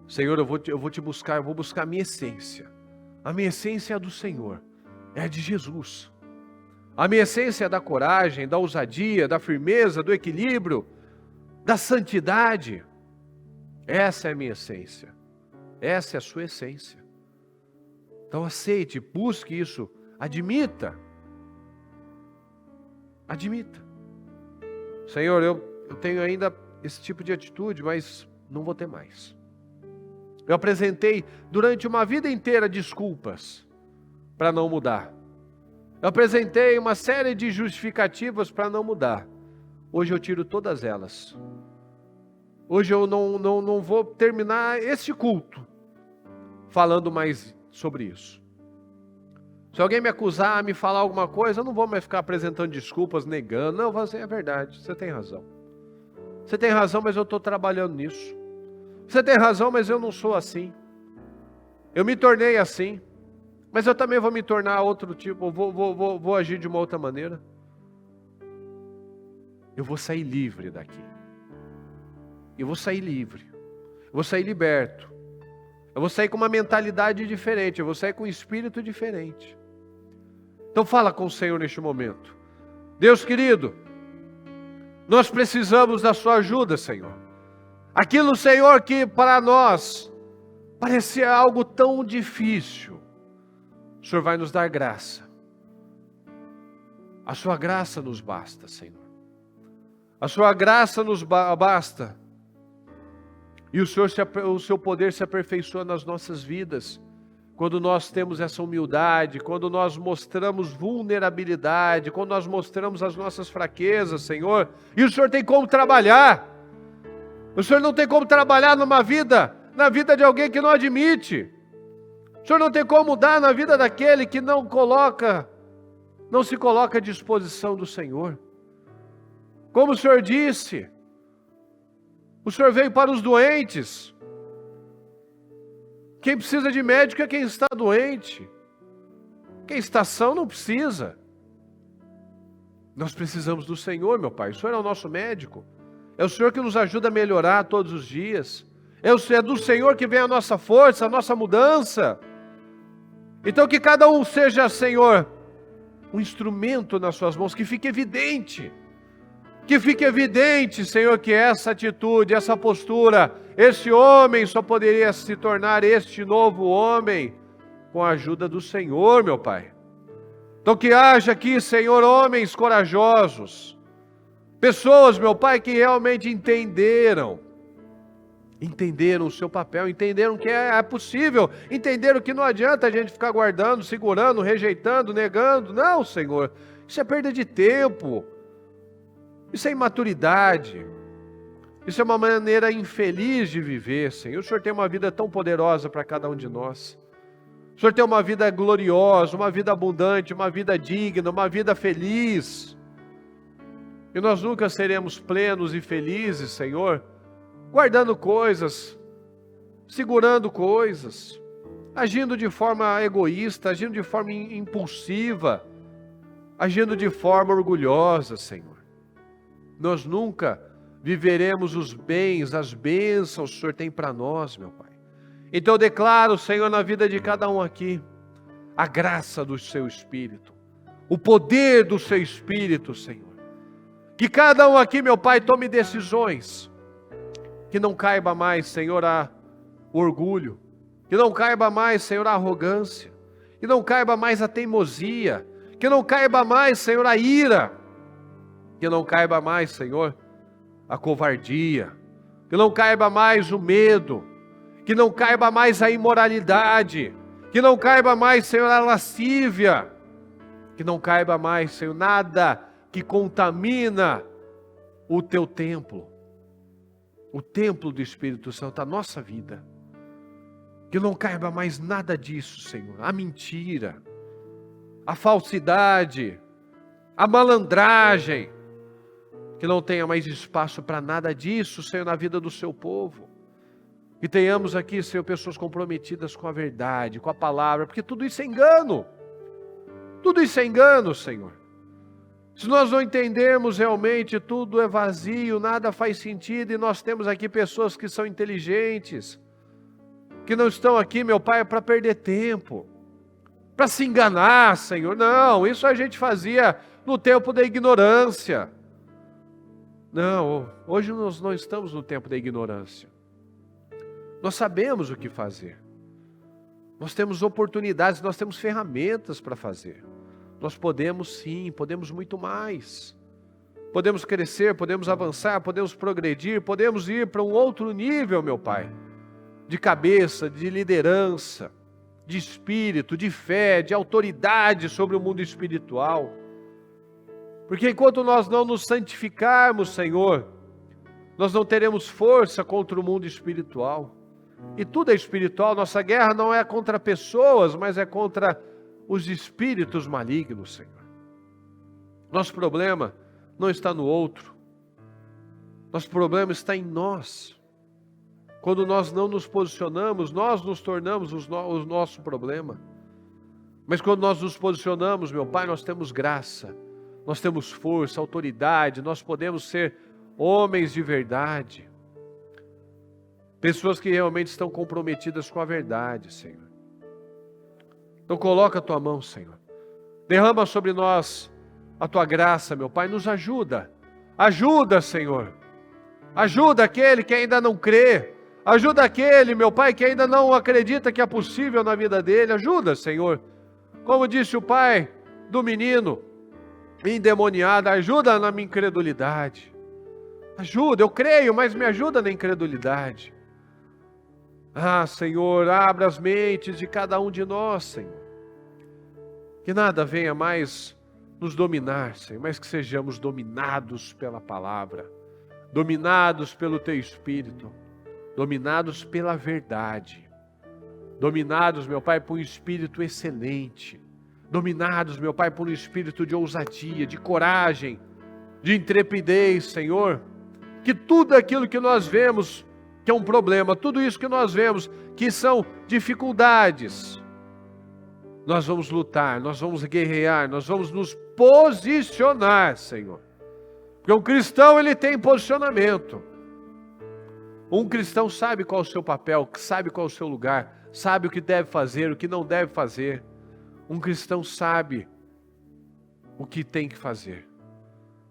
Senhor, eu vou te buscar, eu vou buscar a minha essência. A minha essência é a do Senhor, é a de Jesus. A minha essência é da coragem, da ousadia, da firmeza, do equilíbrio, da santidade. Essa é a minha essência. Essa é a sua essência. Então aceite, busque isso, admita. Admita. Senhor, eu tenho ainda esse tipo de atitude, mas não vou ter mais. Eu apresentei durante uma vida inteira desculpas para não mudar. Eu apresentei uma série de justificativas para não mudar. Hoje eu tiro todas elas. Hoje eu não vou terminar este culto falando mais sobre isso. Se alguém me acusar, me falar alguma coisa, eu não vou mais ficar apresentando desculpas, negando. Não, eu vou dizer, é verdade, você tem razão. Você tem razão, mas eu estou trabalhando nisso. Você tem razão, mas eu não sou assim. Eu me tornei assim, mas eu também vou me tornar outro tipo, vou agir de uma outra maneira. Eu vou sair livre daqui. Eu vou sair livre. Eu vou sair liberto. Eu vou sair com uma mentalidade diferente. Eu vou sair com um espírito diferente. Então fala com o Senhor neste momento. Deus querido, nós precisamos da sua ajuda, Senhor. Aquilo, Senhor, que para nós parecia algo tão difícil, o Senhor vai nos dar graça. A sua graça nos basta, Senhor. A sua graça nos basta. E o seu poder se aperfeiçoa nas nossas vidas, quando nós temos essa humildade, quando nós mostramos vulnerabilidade, quando nós mostramos as nossas fraquezas, Senhor. E o Senhor tem como trabalhar. O Senhor não tem como trabalhar na vida de alguém que não admite. O Senhor não tem como mudar na vida daquele que não se coloca à disposição do Senhor. Como o Senhor disse, o Senhor veio para os doentes. Quem precisa de médico é quem está doente. Quem está são não precisa. Nós precisamos do Senhor, meu Pai. O Senhor é o nosso médico. É o Senhor que nos ajuda a melhorar todos os dias. É do Senhor que vem a nossa força, a nossa mudança. Então que cada um seja, Senhor, um instrumento nas suas mãos, que fique evidente. Que fique evidente, Senhor, que essa atitude, essa postura, esse homem só poderia se tornar este novo homem com a ajuda do Senhor, meu Pai. Então que haja aqui, Senhor, homens corajosos, pessoas, meu Pai, que realmente entenderam o seu papel, entenderam que é possível, entenderam que não adianta a gente ficar guardando, segurando, rejeitando, negando. Não, Senhor, isso é perda de tempo. Isso é imaturidade. Isso é uma maneira infeliz de viver, Senhor. O Senhor tem uma vida tão poderosa para cada um de nós. O Senhor tem uma vida gloriosa, uma vida abundante, uma vida digna, uma vida feliz. E nós nunca seremos plenos e felizes, Senhor, guardando coisas, segurando coisas, agindo de forma egoísta, agindo de forma impulsiva, agindo de forma orgulhosa, Senhor. Nós nunca viveremos os bens, as bênçãos que o Senhor tem para nós, meu Pai. Então eu declaro, Senhor, na vida de cada um aqui, a graça do Seu Espírito, o poder do Seu Espírito, Senhor. Que cada um aqui, meu Pai, tome decisões, que não caiba mais, Senhor, o orgulho, que não caiba mais, Senhor, a arrogância, que não caiba mais a teimosia, que não caiba mais, Senhor, a ira, que não caiba mais, Senhor, a covardia, que não caiba mais o medo, que não caiba mais a imoralidade, que não caiba mais, Senhor, a lascívia, que não caiba mais, Senhor, nada que contamina o Teu templo, o templo do Espírito Santo, a nossa vida. Que não caiba mais nada disso, Senhor, a mentira, a falsidade, a malandragem, que não tenha mais espaço para nada disso, Senhor, na vida do Seu povo. Que tenhamos aqui, Senhor, pessoas comprometidas com a verdade, com a palavra, porque tudo isso é engano. Tudo isso é engano, Senhor. Se nós não entendermos realmente, tudo é vazio, nada faz sentido, e nós temos aqui pessoas que são inteligentes, que não estão aqui, meu Pai, para perder tempo, para se enganar, Senhor. Não, isso a gente fazia no tempo da ignorância. Não, hoje nós não estamos no tempo da ignorância. Nós sabemos o que fazer. Nós temos oportunidades, nós temos ferramentas para fazer. Nós podemos sim, podemos muito mais. Podemos crescer, podemos avançar, podemos progredir, podemos ir para um outro nível, meu Pai. De cabeça, de liderança, de espírito, de fé, de autoridade sobre o mundo espiritual. Porque enquanto nós não nos santificarmos, Senhor, nós não teremos força contra o mundo espiritual. E tudo é espiritual, nossa guerra não é contra pessoas, mas é contra os espíritos malignos, Senhor. Nosso problema não está no outro. Nosso problema está em nós. Quando nós não nos posicionamos, nós nos tornamos o nosso problema. Mas quando nós nos posicionamos, meu Pai, nós temos graça, nós temos força, autoridade, nós podemos ser homens de verdade. Pessoas que realmente estão comprometidas com a verdade, Senhor. Então coloca a Tua mão, Senhor. Derrama sobre nós a Tua graça, meu Pai, nos ajuda. Ajuda, Senhor. Ajuda aquele que ainda não crê. Ajuda aquele, meu Pai, que ainda não acredita que é possível na vida dele. Ajuda, Senhor. Como disse o pai do menino endemoniado, ajuda na minha incredulidade. Ajuda, eu creio, mas me ajuda na incredulidade. Ah, Senhor, abra as mentes de cada um de nós, Senhor. Que nada venha mais nos dominar, Senhor, mas que sejamos dominados pela palavra, dominados pelo Teu Espírito, dominados pela verdade, dominados, meu Pai, por um espírito excelente, dominados, meu Pai, por um espírito de ousadia, de coragem, de intrepidez, Senhor. Que tudo aquilo que nós vemos que é um problema, tudo isso que nós vemos que são dificuldades, nós vamos lutar, nós vamos guerrear, nós vamos nos posicionar, Senhor. Porque um cristão, ele tem posicionamento. Um cristão sabe qual é o seu papel, sabe qual é o seu lugar, sabe o que deve fazer, o que não deve fazer. Um cristão sabe o que tem que fazer.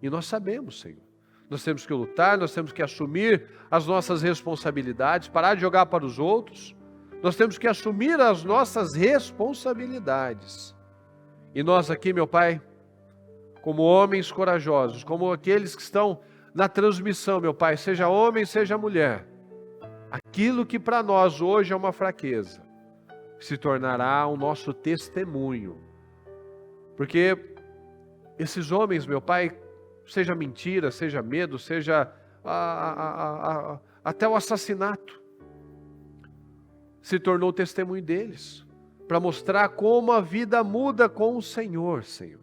E nós sabemos, Senhor. Nós temos que lutar, nós temos que assumir as nossas responsabilidades, parar de jogar para os outros. Nós temos que assumir as nossas responsabilidades. E nós aqui, meu Pai, como homens corajosos, como aqueles que estão na transmissão, meu Pai, seja homem, seja mulher, aquilo que para nós hoje é uma fraqueza, se tornará o nosso testemunho. Porque esses homens, meu Pai, seja mentira, seja medo, seja até o assassinato, se tornou o testemunho deles, para mostrar como a vida muda com o Senhor, Senhor.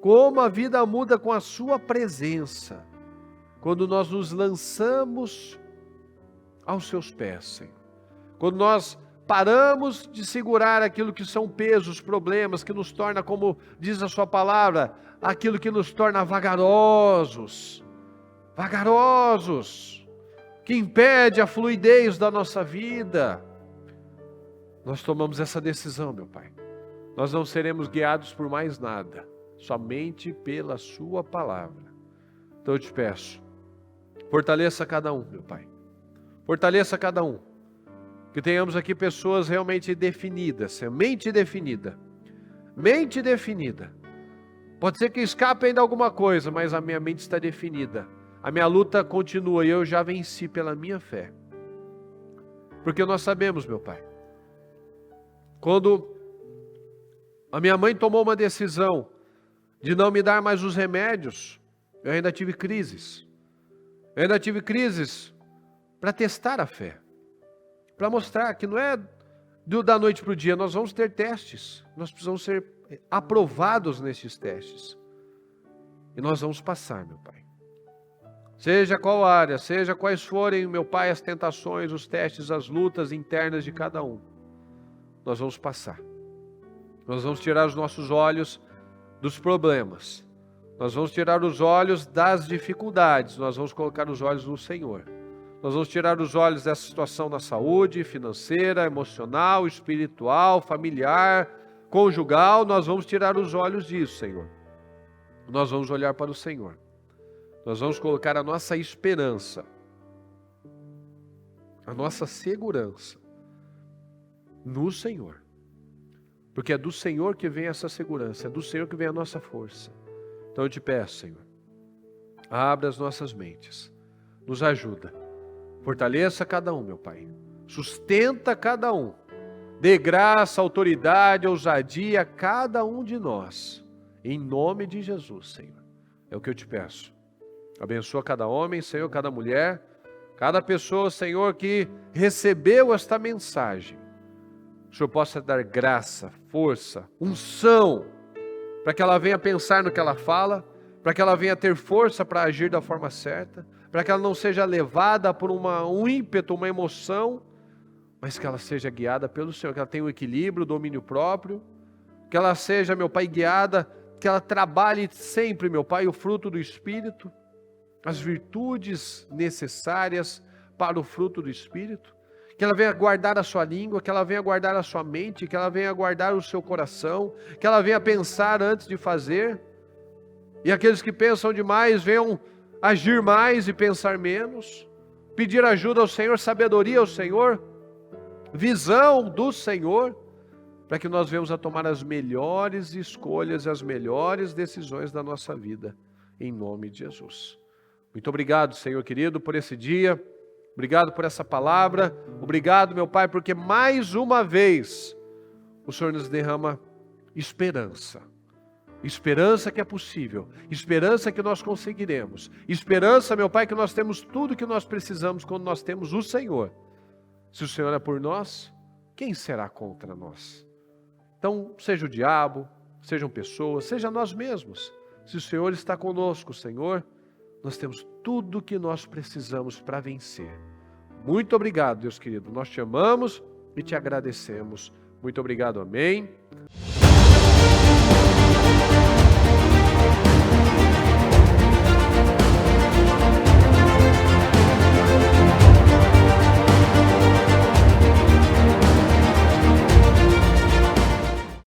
Como a vida muda com a Sua presença, quando nós nos lançamos aos Seus pés, Senhor. Quando nós paramos de segurar aquilo que são pesos, problemas, que nos torna, como diz a Sua palavra, aquilo que nos torna vagarosos, que impede a fluidez da nossa vida. nós tomamos essa decisão, meu Pai. Nós não seremos guiados por mais nada, somente pela Sua palavra. Então eu te peço, fortaleça cada um, meu Pai. Fortaleça cada um. Que tenhamos aqui pessoas realmente definidas, mente definida. Mente definida. Pode ser que escape ainda alguma coisa, mas a minha mente está definida. A minha luta continua e eu já venci pela minha fé. Porque nós sabemos, meu Pai, quando a minha mãe tomou uma decisão de não me dar mais os remédios, eu ainda tive crises. Eu ainda tive crises para testar a fé. Para mostrar que não é da noite para o dia, nós vamos ter testes. Nós precisamos ser aprovados nesses testes. E nós vamos passar, meu Pai. Seja qual área, seja quais forem, meu Pai, as tentações, os testes, as lutas internas de cada um. Nós vamos passar. Nós vamos tirar os nossos olhos dos problemas. Nós vamos tirar os olhos das dificuldades. Nós vamos colocar os olhos no Senhor. Nós vamos tirar os olhos dessa situação na saúde, financeira, emocional, espiritual, familiar, conjugal. Nós vamos tirar os olhos disso, Senhor. Nós vamos olhar para o Senhor. Nós vamos colocar a nossa esperança, a nossa segurança no Senhor. Porque é do Senhor que vem essa segurança, é do Senhor que vem a nossa força. Então eu te peço, Senhor, abra as nossas mentes, nos ajuda, fortaleça cada um, meu Pai, sustenta cada um, dê graça, autoridade, ousadia a cada um de nós, em nome de Jesus, Senhor. É o que eu te peço. Abençoa cada homem, Senhor, cada mulher, cada pessoa, Senhor, que recebeu esta mensagem. O Senhor possa dar graça, força, unção, para que ela venha pensar no que ela fala, para que ela venha ter força para agir da forma certa, para que ela não seja levada por um ímpeto, uma emoção, mas que ela seja guiada pelo Senhor, que ela tenha o equilíbrio, o domínio próprio, que ela seja, meu Pai, guiada, que ela trabalhe sempre, meu Pai, o fruto do Espírito, as virtudes necessárias para o fruto do Espírito, que ela venha guardar a sua língua, que ela venha guardar a sua mente, que ela venha guardar o seu coração, que ela venha pensar antes de fazer, e aqueles que pensam demais venham agir mais e pensar menos, pedir ajuda ao Senhor, sabedoria ao Senhor, visão do Senhor, para que nós venhamos a tomar as melhores escolhas e as melhores decisões da nossa vida, em nome de Jesus. Muito obrigado, Senhor querido, por esse dia. Obrigado por essa palavra. Obrigado, meu Pai, porque mais uma vez o Senhor nos derrama esperança. Esperança que é possível. Esperança que nós conseguiremos. Esperança, meu Pai, que nós temos tudo que nós precisamos quando nós temos o Senhor. Se o Senhor é por nós, quem será contra nós? Então, seja o diabo, sejam pessoas, seja nós mesmos. Se o Senhor está conosco, Senhor, nós temos tudo o que nós precisamos para vencer. Muito obrigado, Deus querido. Nós te amamos e te agradecemos. Muito obrigado, amém.